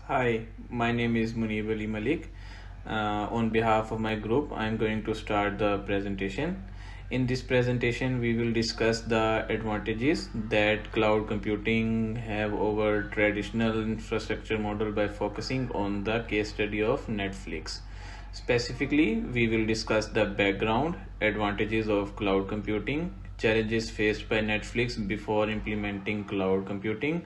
Hi, my name is Munib Ali Malik. On behalf of my group, I am going to start the presentation. In this presentation, we will discuss the advantages that cloud computing have over traditional infrastructure model by focusing on the case study of Netflix. Specifically, we will discuss the background, advantages of cloud computing, challenges faced by Netflix before implementing cloud computing,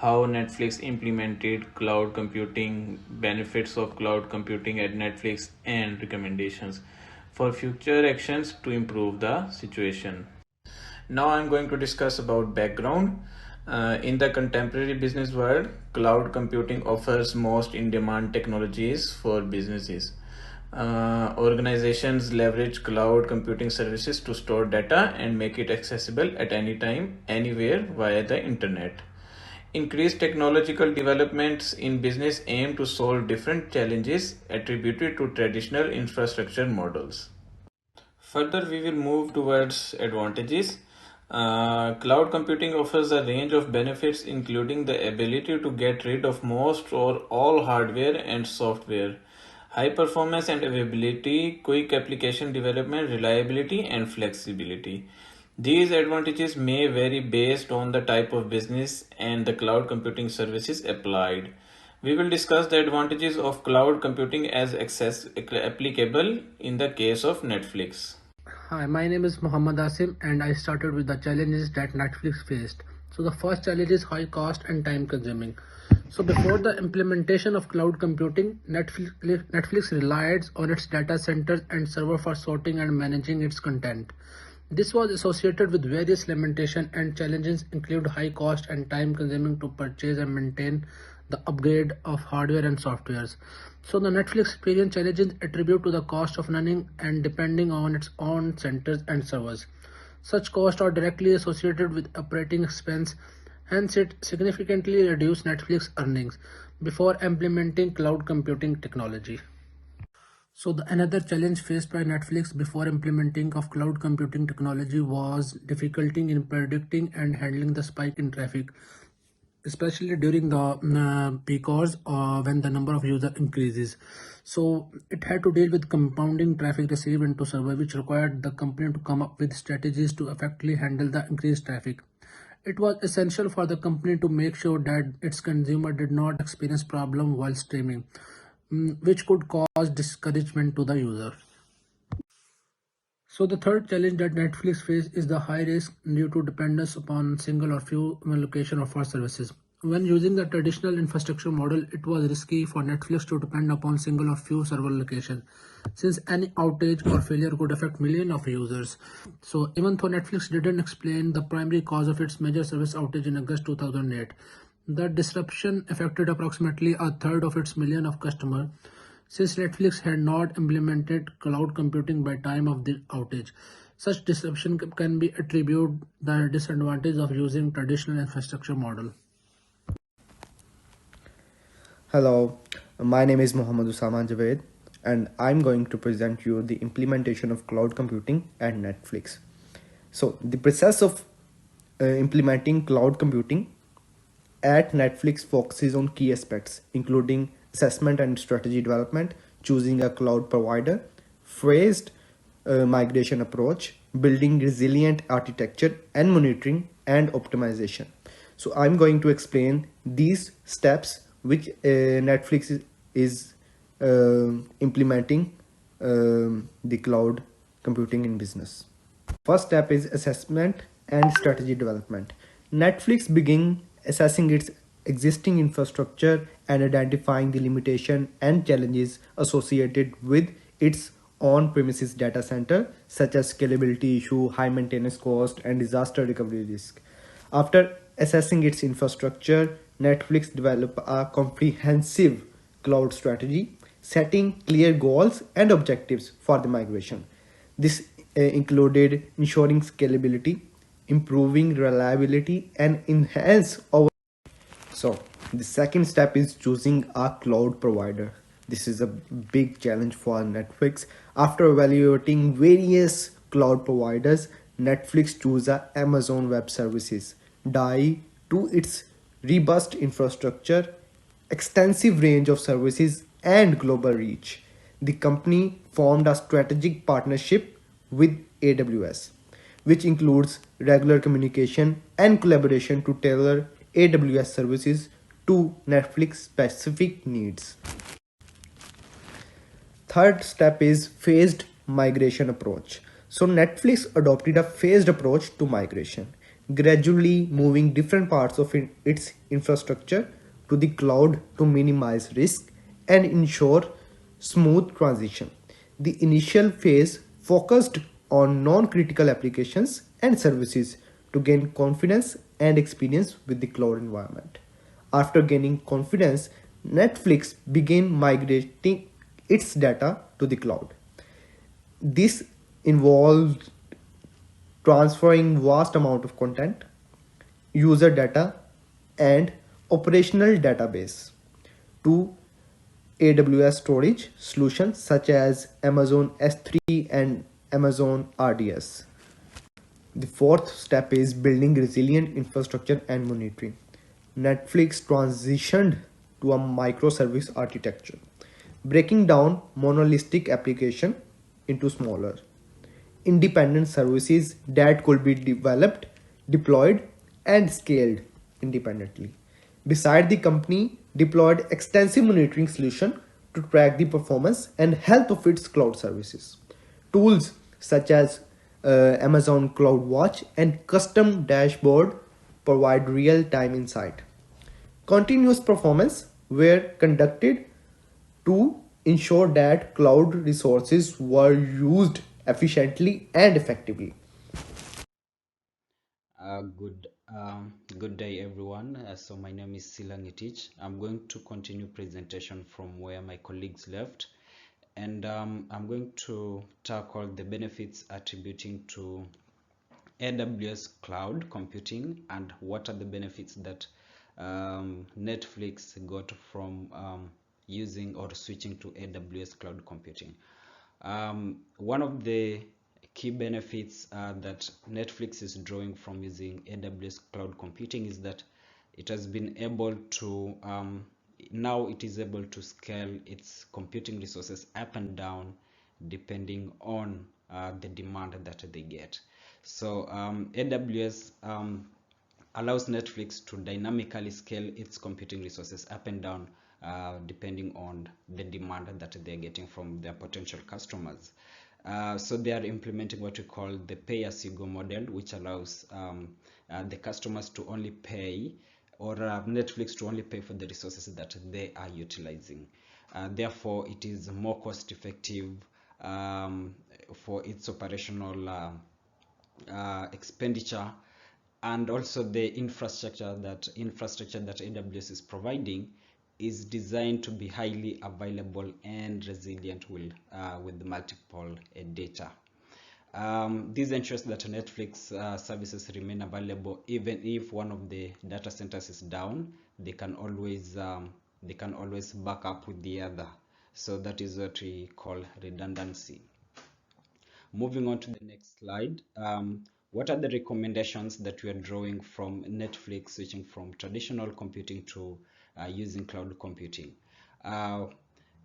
how Netflix implemented cloud computing, benefits of cloud computing at Netflix, and recommendations for future actions to improve the situation. Now I'm going to discuss about background. In the contemporary business world, cloud computing offers most in-demand technologies for businesses. Organizations leverage cloud computing services to store data and make it accessible at any time, anywhere via the internet. Increased technological developments in business aim to solve different challenges attributed to traditional infrastructure models. Further, we will move towards advantages. Cloud computing offers a range of benefits, including the ability to get rid of most or all hardware and software, high performance and availability, quick application development, reliability, and flexibility. These advantages may vary based on the type of business and the cloud computing services applied. We will discuss the advantages of cloud computing as applicable in the case of Netflix. Hi, my name is Muhammad Asim and I started with the challenges that Netflix faced. So the first challenge is high cost and time consuming. So before the implementation of cloud computing, Netflix relied on its data centers and server for sorting and managing its content. This was associated with various limitations and challenges include high cost and time consuming to purchase and maintain the upgrade of hardware and softwares. So the Netflix experience challenges attribute to the cost of running and depending on its own centers and servers. Such costs are directly associated with operating expense, hence it significantly reduced Netflix earnings before implementing cloud computing technology. So the another challenge faced by Netflix before implementing of cloud computing technology was difficulty in predicting and handling the spike in traffic, especially during the peak hours when the number of users increases. So it had to deal with compounding traffic received into server, which required the company to come up with strategies to effectively handle the increased traffic. It was essential for the company to make sure that its consumer did not experience problem while streaming, which could cause discouragement to the user. So the third challenge that Netflix faces is the high risk due to dependence upon single or few location of our services. When using the traditional infrastructure model, it was risky for Netflix to depend upon single or few server locations, since any outage or failure could affect millions of users. So even though Netflix didn't explain the primary cause of its major service outage in August 2008, the disruption affected approximately a third of its million of customers since Netflix had not implemented cloud computing by time of the outage. Such disruption can be attributed the disadvantage of using traditional infrastructure model. Hello, my name is Muhammad Usama Javed and I'm going to present you the implementation of cloud computing at Netflix. So the process of implementing cloud computing at Netflix focuses on key aspects including assessment and strategy development, choosing a cloud provider, phased migration approach, building resilient architecture and monitoring and optimization. So I'm going to explain these steps which Netflix is implementing the cloud computing in business. First step is assessment and strategy development. Netflix began assessing its existing infrastructure and identifying the limitation and challenges associated with its on-premises data center, such as scalability issue, high maintenance cost, and disaster recovery risk. After assessing its infrastructure, Netflix developed a comprehensive cloud strategy, setting clear goals and objectives for the migration. This included ensuring scalability, improving reliability, and enhance our. So the second step is choosing a cloud provider. This is a big challenge for Netflix. After evaluating various cloud providers, Netflix chose Amazon Web Services, DAI, to its robust infrastructure extensive range of services and global reach. The company formed a strategic partnership with AWS, which includes regular communication and collaboration to tailor AWS services to Netflix specific needs. Third step is phased migration approach. So Netflix adopted a phased approach to migration, gradually moving different parts of its infrastructure to the cloud to minimize risk and ensure smooth transition. The initial phase focused on non-critical applications and services to gain confidence and experience with the cloud environment. After gaining confidence, Netflix began migrating its data to the cloud. This involved transferring vast amount of content, user data, and operational database to AWS storage solutions such as Amazon S3 and Amazon RDS. The fourth step is building resilient infrastructure and monitoring. Netflix transitioned to a microservice architecture, breaking down monolithic application into smaller, independent services that could be developed, deployed, and scaled independently. Beside, the company deployed extensive monitoring solution to track the performance and health of its cloud services. Tools such as Amazon CloudWatch and custom dashboard provide real-time insight. Continuous performance were conducted to ensure that cloud resources were used efficiently and effectively. Good day, everyone. So my name is Silangitich. I'm going to continue presentation from where my colleagues left, and I'm going to tackle the benefits attributing to AWS cloud computing and what are the benefits that Netflix got from using or switching to AWS cloud computing. One of the key benefits that Netflix is drawing from using AWS cloud computing is that it has been able to now it is able to scale its computing resources up and down depending on the demand that they get. So AWS allows Netflix to dynamically scale its computing resources up and down depending on the demand that they're getting from their potential customers. So they are implementing what we call the pay-as-you-go model, which allows the customers to only pay or Netflix to only pay for the resources that they are utilizing. Therefore, it is more cost effective for its operational expenditure, and also the infrastructure that AWS is providing is designed to be highly available and resilient with multiple data. This ensures that Netflix services remain available even if one of the data centers is down. They can always back up with the other. So that is what we call redundancy. Moving on to the next slide, what are the recommendations that we are drawing from Netflix switching from traditional computing to using cloud computing?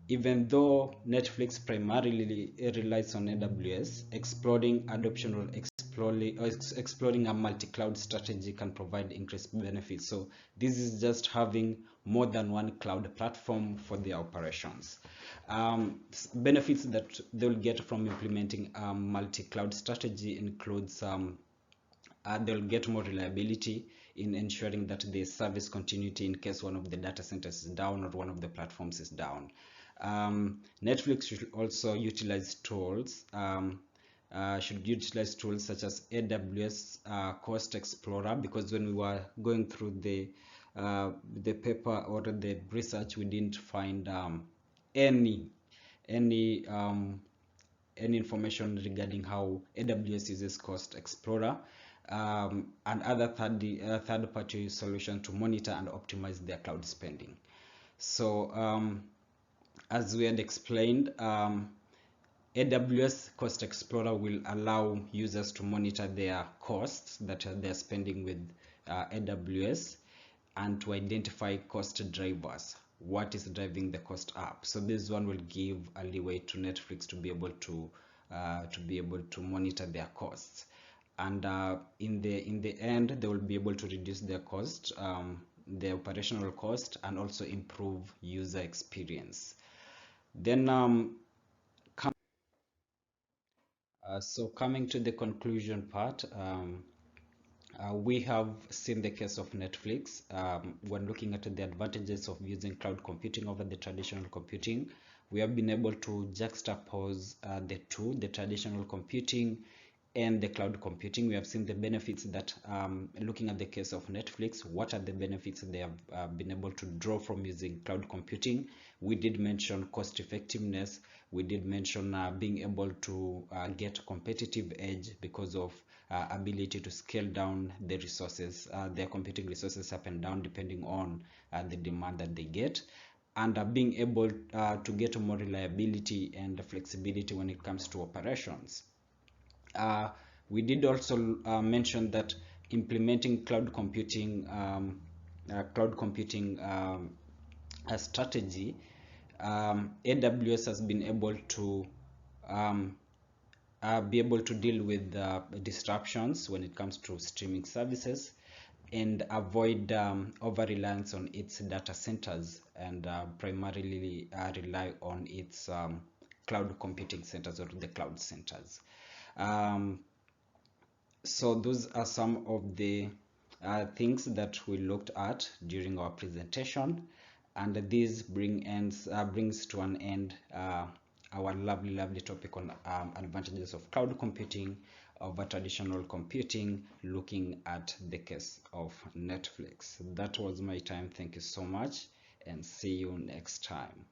Even though Netflix primarily relies on AWS, exploring adoption or exploring a multi-cloud strategy can provide increased benefits. So this is just having more than one cloud platform for their operations. Benefits that they'll get from implementing a multi-cloud strategy includes they'll get more reliability in ensuring that the service continuity in case one of the data centers is down or one of the platforms is down. Netflix should also utilize tools such as AWS Cost Explorer, because when we were going through the paper or the research, we didn't find any information regarding how AWS uses Cost Explorer and other third-party solutions to monitor and optimize their cloud spending. So as we had explained, AWS Cost Explorer will allow users to monitor their costs that they're spending with AWS and to identify cost drivers, what is driving the cost up. So this one will give a leeway to Netflix to be able to monitor their costs, and in the end they will be able to reduce their cost, their operational cost, and also improve user experience. Then so coming to the conclusion part, we have seen the case of Netflix when looking at the advantages of using cloud computing over the traditional computing. We have been able to juxtapose the two, the traditional computing and the cloud computing. We have seen the benefits that, looking at the case of Netflix, what are the benefits they have been able to draw from using cloud computing. We did mention cost effectiveness. We did mention being able to get competitive edge because of ability to scale down the resources, their computing resources up and down depending on the demand that they get, and being able to get more reliability and flexibility when it comes to operations. We did also mention that implementing cloud computing a strategy, AWS has been able to be able to deal with disruptions when it comes to streaming services and avoid over reliance on its data centers, and primarily rely on its cloud computing centers or the cloud centers. So those are some of the things that we looked at during our presentation, and this brings to an end our lovely topic on advantages of cloud computing over traditional computing, looking at the case of Netflix. That was my time. Thank you so much, and see you next time.